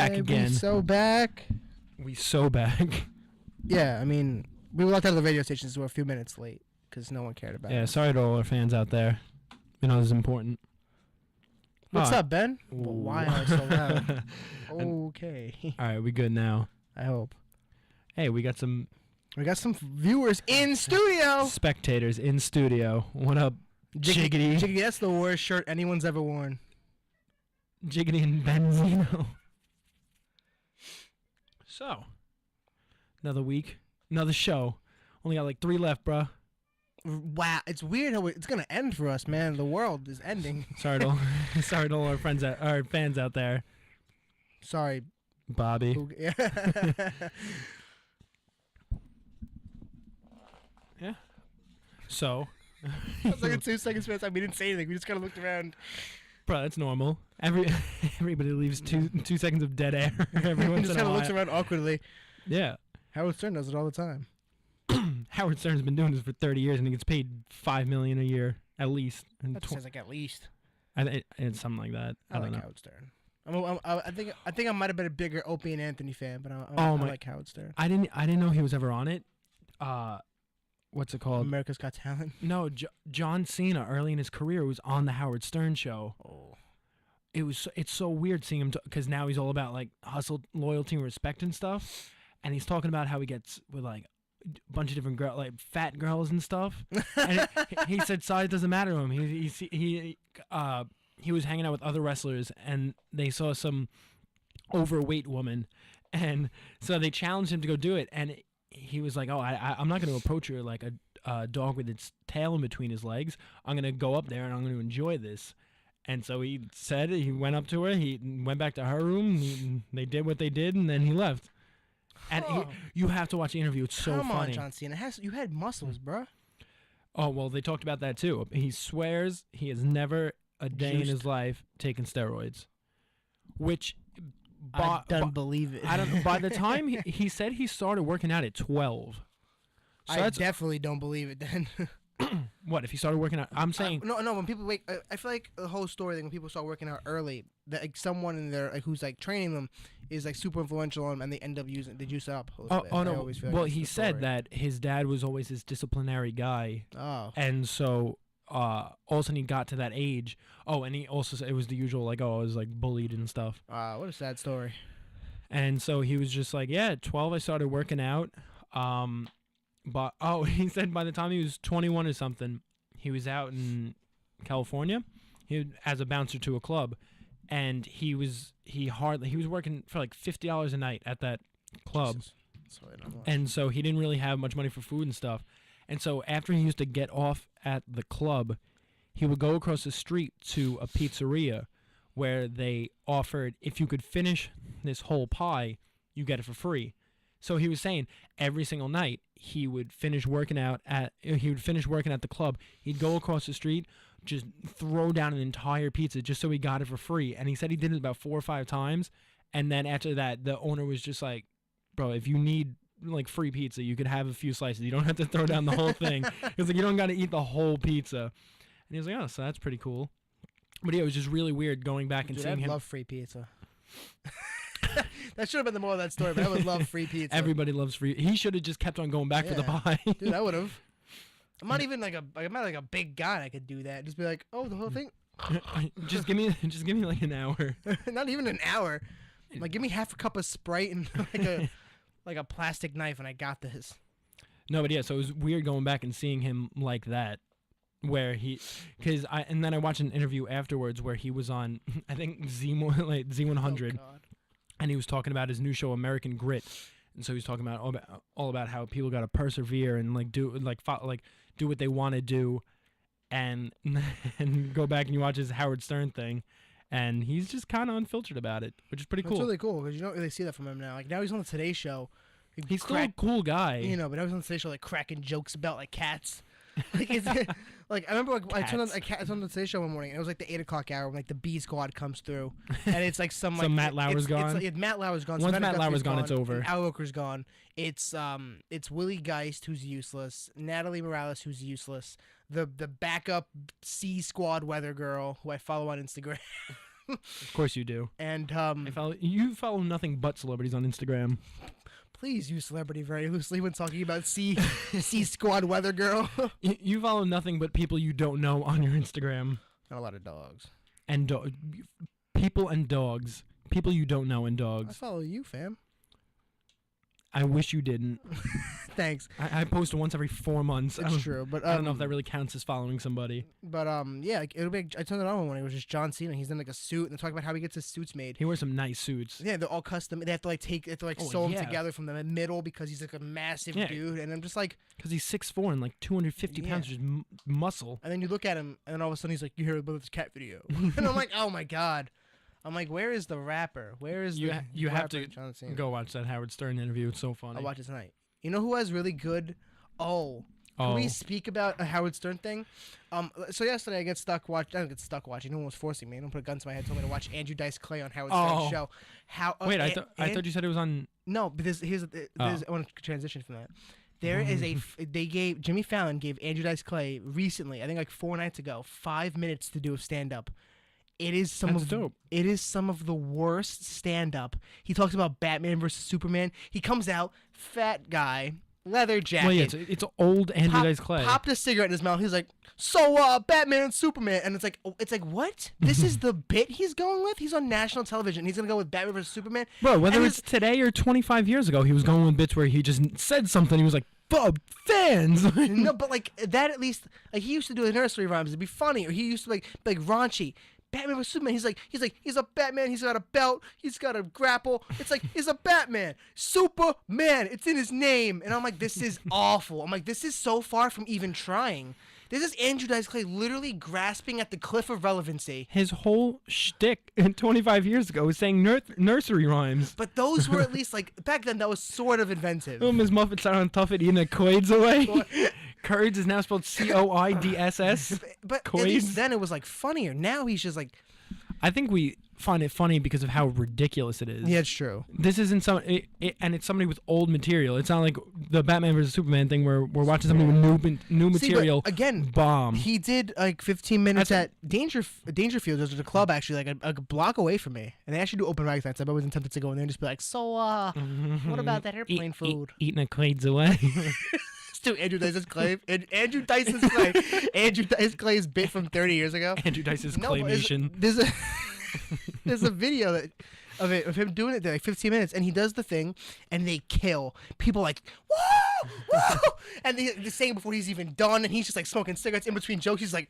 back again. We so back. Yeah, I mean, we were locked out of the radio stations. So we're a few minutes late because no one cared about it. Yeah, sorry to all our fans out there. You know, this is important. What's up, Ben? Ooh. Why am I so loud? Okay. All right, we good now. I hope. Hey, we got some viewers in studio. Spectators in studio. What up, Jiggity? Jiggity, that's the worst shirt anyone's ever worn. Jiggity and Benzino. So, another week, another show. Only got like 3 left, bro. Wow, it's weird how it's gonna end for us, man. The world is ending. Sorry to all our fans out there. Sorry, Bobby. Yeah. Yeah. So. I was like in 2 seconds past time. We didn't say anything. We just kind of looked around. Bro, that's normal. Everybody leaves 2 seconds of dead air every once in a while. Just kind of looks around awkwardly. Yeah. Howard Stern does it all the time. Howard Stern's been doing this for 30 years, and he gets paid $5 million a year at least. That sounds like at least. It's something like that. I don't know. Howard Stern. I think I might have been a bigger Opie and Anthony fan, but I like Howard Stern. I didn't know he was ever on it. What's it called? America's Got Talent. No, John Cena early in his career was on the Howard Stern show. Oh. It's so weird seeing him because now he's all about like hustle, loyalty, and respect and stuff, and he's talking about how he gets with like a bunch of different girls, like fat girls and stuff. And he said size doesn't matter to him. He was hanging out with other wrestlers, and they saw some overweight woman, and so they challenged him to go do it, and he was like, "Oh, I'm not going to approach her like a dog with its tail in between his legs. I'm going to go up there and I'm going to enjoy this." And so he said he went up to her. He went back to her room. They did what they did, and then he left. And you have to watch the interview. It's so funny. Come on, John Cena. You had muscles, bro. Oh, well, they talked about that too. He swears he has never a day in his life taken steroids, which I don't believe it. I don't. By the time he said he started working out at 12, so I definitely don't believe it. Then what if he started working out? I'm saying no. When people wake, I feel like the whole story. Like when people start working out early, that like someone in there who's like training them is like super influential on them, and they end up they juice up. Oh no. Well, he said that his dad was always his disciplinary guy. Oh. And so all of a sudden he got to that age. Oh, and he also said it was the usual like, oh, I was like bullied and stuff. What a sad story. And so he was just like, yeah, at 12 I started working out. But he said by the time he was 21 or something, he was out in California, as a bouncer to a club, and he was working for like $50 a night at that club. And so he didn't really have much money for food and stuff. And so after he used to get off at the club, he would go across the street to a pizzeria where they offered, if you could finish this whole pie, you get it for free. So he was saying every single night he would finish working at the club. He'd go across the street, just throw down an entire pizza just so he got it for free. And he said he did it about 4 or 5 times. And then after that, the owner was just like, bro, if you need like free pizza, you could have a few slices. You don't have to throw down the whole thing. He was like, you don't got to eat the whole pizza. And he was like, oh, so that's pretty cool. But yeah, it was just really weird going back and seeing him. I love free pizza. That should have been the moral of that story, but I would love free pizza. Everybody loves free. He should have just kept on going back for the pie. Dude, I would have. I'm not even like a big guy. I could do that. Just be like, oh, the whole thing. just give me like an hour. Not even an hour. Like, give me half a cup of Sprite and like a plastic knife, and I got this. No, but yeah, so it was weird going back and seeing him like that, where and then I watched an interview afterwards where he was on, I think Z100, and he was talking about his new show American Grit, and so he was talking about all about how people got to persevere and like do what they want to do, and go back and you watch his Howard Stern thing. And he's just kind of unfiltered about it, which is pretty cool. It's really cool because you don't really see that from him now. Like now he's on the Today Show. He's still a cool guy. You know, but I was on the Today Show like cracking jokes about like cats. Like I remember like I turned on the Today Show one morning and it was like the 8 o'clock hour when like the B Squad comes through and it's like some Matt Lauer's gone. Matt Lauer's gone. Once Matt Lauer's gone, it's over. Al Roker's gone. It's Willie Geist who's useless. Natalie Morales who's useless. The backup C Squad weather girl who I follow on Instagram. Of course you do. And You follow nothing but celebrities on Instagram. please use celebrity very loosely when talking about C Squad Weather Girl. You follow nothing but people you don't know on your Instagram. Not a lot of dogs. And people and dogs. People you don't know and I dogs. follow you, fam. I wish you didn't. Thanks. I post once every 4 months. It's true, but I don't know if that really counts as following somebody. But yeah, like, it'll be. I turned it on when it was just John Cena. He's in like a suit, and they're talking about how he gets his suits made. He wears some nice suits. Yeah, they're all custom. They have to sew them yeah. together from the middle because he's like a massive Yeah. dude. And I'm just like, Because he's 6'4" and like 250 pounds, just muscle. and then you look at him, and then all of a sudden he's like, you hear about this cat video, and I'm like, oh my god. I'm like, where is the rapper? Where is You have rapper to John Cena? go watch that Howard Stern interview. It's so funny. I'll watch it tonight. You know who has really good? Can we speak about a Howard Stern thing? So yesterday I get stuck watching. I don't get stuck watching. No one was forcing me. No one put a gun to my head. Told me to watch Andrew Dice Clay on Howard Stern's show. Wait, I thought you said it was on. No, but I want to transition from that. There is Jimmy Fallon gave Andrew Dice Clay recently, I think like 4 nights ago, 5 minutes to do a stand up. It is dope. It is some of the worst stand up. He talks about Batman versus Superman. He comes out, fat guy, leather jacket. Well, yeah, it's old Andrew Dice Clay. Popped a cigarette in his mouth. He's like, "So, Batman and Superman," and it's like, what? This is the bit he's going with. He's on national television. He's gonna go with Batman versus Superman. Bro, whether it's today or 25 years ago, he was going with bits where he just said something. He was like, fans. No, but like that at least. Like he used to do the nursery rhymes. It'd be funny. Or he used to be like raunchy. Batman vs Superman. He's a Batman. He's got a belt. He's got a grapple. It's like he's a Batman. Superman. It's in his name. And I'm like, this is awful. I'm like, this is so far from even trying. This is Andrew Dice Clay literally grasping at the cliff of relevancy. His whole shtick 25 years ago was saying nursery rhymes. But those were at least like back then. That was sort of inventive. Oh, Ms. Muffet sat on Tuffet eating the Coids away. Coids is now spelled Coids. But at least then it was like funnier. Now he's just like. I think we find it funny because of how ridiculous it is. Yeah, it's true. This isn't and it's somebody with old material. It's not like the Batman versus Superman thing where we're watching somebody with new material. But again, bomb. He did like 15 minutes at Dangerfield. There's a club actually like a block away from me, and they actually do open mic nights. I've always been tempted to go in there and just be like, so what about that airplane food? Eating a Coids away. Dude, Andrew Dice Clay. Andrew Dice Clay. Andrew Dice Clay's bit from 30 years ago. Andrew Dice's claymation. There's a video of him doing it there, like 15 minutes, and he does the thing, and they kill. People like, whoa, whoa, and they're saying before he's even done, and he's just like smoking cigarettes in between jokes. He's like,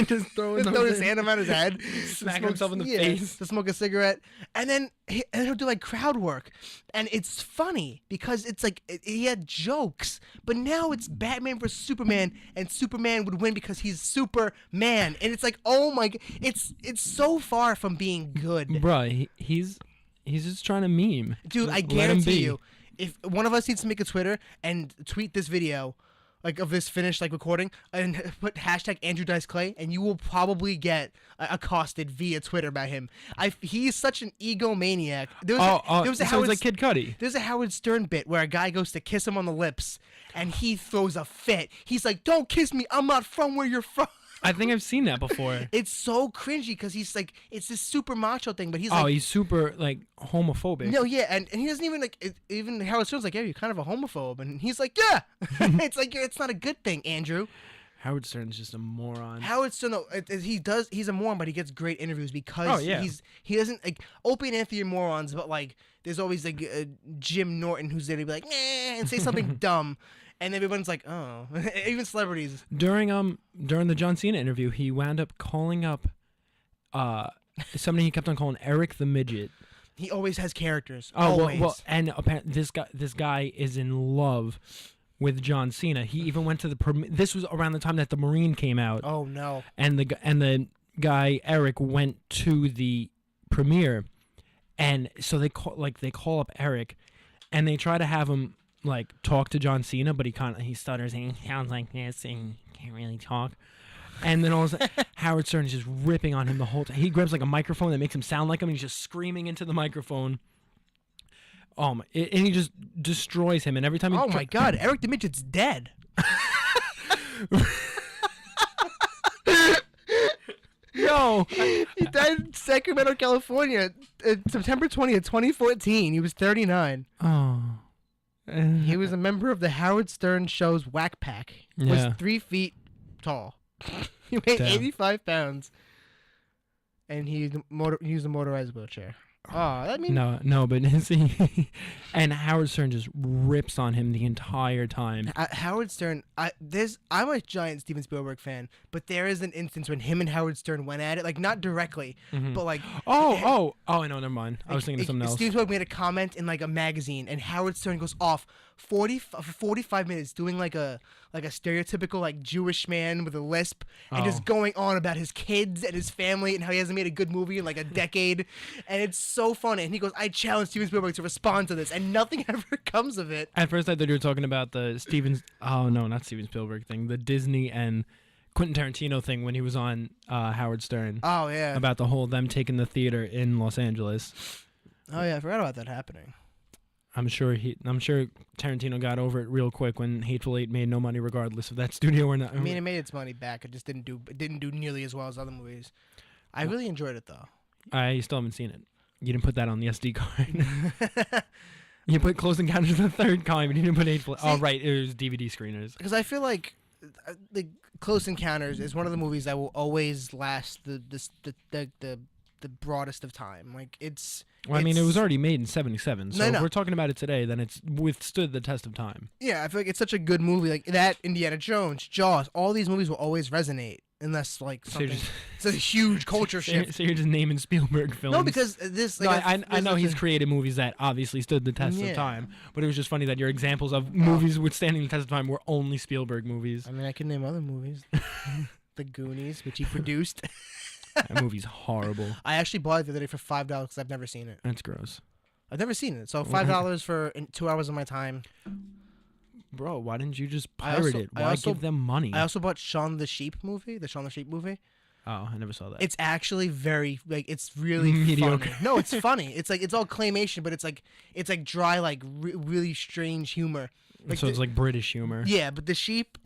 just throwing his hand on his head, smacking himself in the face to smoke a cigarette, and then he'll do like crowd work, and it's funny because it's like he had jokes, but now it's Batman versus Superman, and Superman would win because he's Superman, and it's like, oh my god, it's so far from being good, bruh. He's just trying to meme, dude. I guarantee you, if one of us needs to make a Twitter and tweet this video, like of this finished like recording, and put hashtag Andrew Dice Clay, and you will probably get accosted via Twitter by him. He's such an egomaniac. There was like Kid Cudi. There's a Howard Stern bit where a guy goes to kiss him on the lips, and he throws a fit. He's like, "Don't kiss me. I'm not from where you're from." I think I've seen that before. It's so cringy because he's like, it's this super macho thing, but he's he's super like homophobic. No, yeah, and he doesn't even like even Howard Stern's like, yeah, you're kind of a homophobe, and he's like, yeah, it's like it's not a good thing, Andrew. Howard Stern's just a moron. Howard Stern, he's a moron, but he gets great interviews because he doesn't like Opie and Anthony are morons, but like there's always like Jim Norton who's there to be like, and say something dumb. And everyone's like, oh, even celebrities. During the John Cena interview, he wound up calling up somebody he kept on calling Eric the Midget. He always has characters. Oh, always. well, and apparently this guy is in love with John Cena. He even went to the this was around the time that the Marine came out. Oh no. And the guy Eric went to the premiere, and so they call up Eric, and they try to have him like talk to John Cena, but he stutters and he sounds like this and can't really talk. And then all of a sudden, Howard Stern is just ripping on him the whole time. He grabs like a microphone that makes him sound like him, and he's just screaming into the microphone. And he just destroys him. And every time he my god, Eric the Midget's dead. No. He died in Sacramento, California, September 20th, 2014. He was 39. Oh. He was a member of the Howard Stern show's Whack Pack. Was Yeah. 3 feet tall. He weighed Damn. 85 pounds. And he used a motorized wheelchair. Oh, I mean, No, but see, and Howard Stern just rips on him the entire time. Howard Stern. I'm a giant Steven Spielberg fan, but there is an instance when him and Howard Stern went at it, like not directly, but like. Oh, I know. Never mind. I was thinking of something else. Steven Spielberg made a comment in like a magazine, and Howard Stern goes off 45 minutes doing like a stereotypical like Jewish man with a lisp, and just going on about his kids and his family and how he hasn't made a good movie in like a decade, and it's so funny. And he goes, "I challenge Steven Spielberg to respond to this," and nothing ever comes of it. At first, I thought you were talking about the not Steven Spielberg thing, the Disney and Quentin Tarantino thing when he was on Howard Stern. Oh yeah. About the whole them taking the theater in Los Angeles. Oh yeah, I forgot about that happening. I'm sure Tarantino got over it real quick when Hateful Eight made no money regardless of that studio or not. I mean, it made its money back. It just didn't do nearly as well as other movies. I really enjoyed it though. I still haven't seen it. You didn't put that on the SD card. You put Close Encounters of the Third Kind, but you didn't put Hateful. Oh right, it was DVD screeners. Because I feel like the Close Encounters is one of the movies that will always last the broadest of time. Like it's. Well, I mean, it was already made in '77, so No. if we're talking about it today, then it's withstood the test of time. Yeah, I feel like it's such a good movie. Like that, Indiana Jones, Jaws, all these movies will always resonate unless like something. It's a huge culture shift. So you're just naming Spielberg films. No, because this. No, Like, I know he's created movies that obviously stood the test of time, but it was just funny that your examples of movies withstanding the test of time were only Spielberg movies. I mean, I can name other movies. The Goonies, which he produced. That movie's horrible. I actually bought it the other day for $5 because I've never seen it. That's gross. I've never seen it, so $5 for 2 hours of my time. Bro, why didn't you just pirate it? Why give them money? I also bought Shaun the Sheep movie, the Shaun the Sheep movie. Oh, I never saw that. It's actually very it's really mediocre. Funny. No, it's funny. It's like it's all claymation, but it's like dry, like really strange humor. Like so it's like British humor. Yeah, but the sheep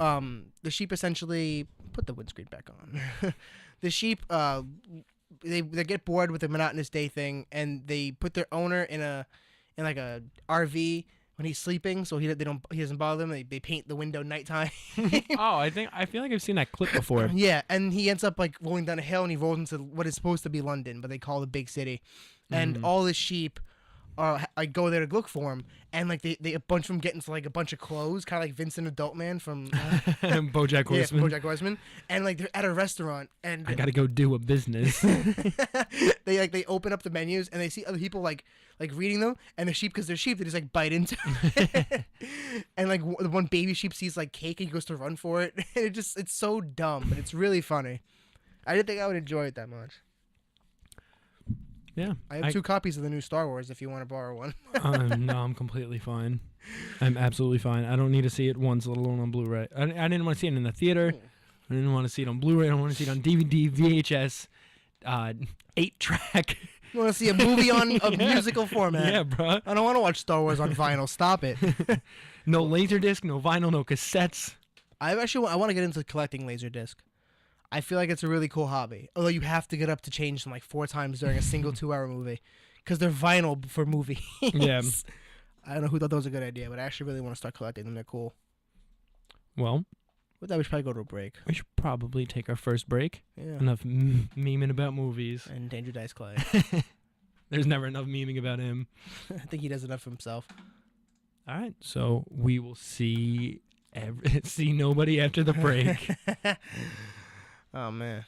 essentially put the windscreen back on. The sheep they get bored with the monotonous day thing, and they put their owner in like a RV when he's sleeping, so he doesn't bother them. They paint the window nighttime. Oh, I feel like I've seen that clip before. Yeah, and he ends up like rolling down a hill, and he rolls into what is supposed to be London, but they call the big city, and all the sheep I go there to look for him, and like they a bunch of them get into like a bunch of clothes, kind of like Vincent Adultman from BoJack Horseman. Yeah, BoJack Horseman, and like they're at a restaurant, and I gotta go do a business. they open up the menus and they see other people like reading them, and the sheep, because they're sheep, they just like bite into it. And like the one baby sheep sees like cake and he goes to run for it. And it's so dumb, but it's really funny. I didn't think I would enjoy it that much. Yeah, I have 2 copies of the new Star Wars if you want to borrow one. No, I'm completely fine. I'm absolutely fine. I don't need to see it once, let alone on Blu-ray. I didn't want to see it in the theater. I didn't want to see it on Blu-ray. I don't want to see it on DVD, VHS, 8-track. You want to see a movie on a musical format? Yeah, bro. I don't want to watch Star Wars on vinyl. Stop it. No Laserdisc, no vinyl, no cassettes. I want to get into collecting Laserdisc. I feel like it's a really cool hobby. Although you have to get up to change them like 4 times during a single 2-hour movie, because they're vinyl for movies. Yeah. I don't know who thought that was a good idea, but I actually really want to start collecting them. They're cool. Well, with that, we should probably go to a break. We should probably take our first break. Yeah. Enough memeing about movies. And Danger Dice Clay. There's never enough memeing about him. I think he does enough for himself. All right, so we will see nobody after the break. Oh man.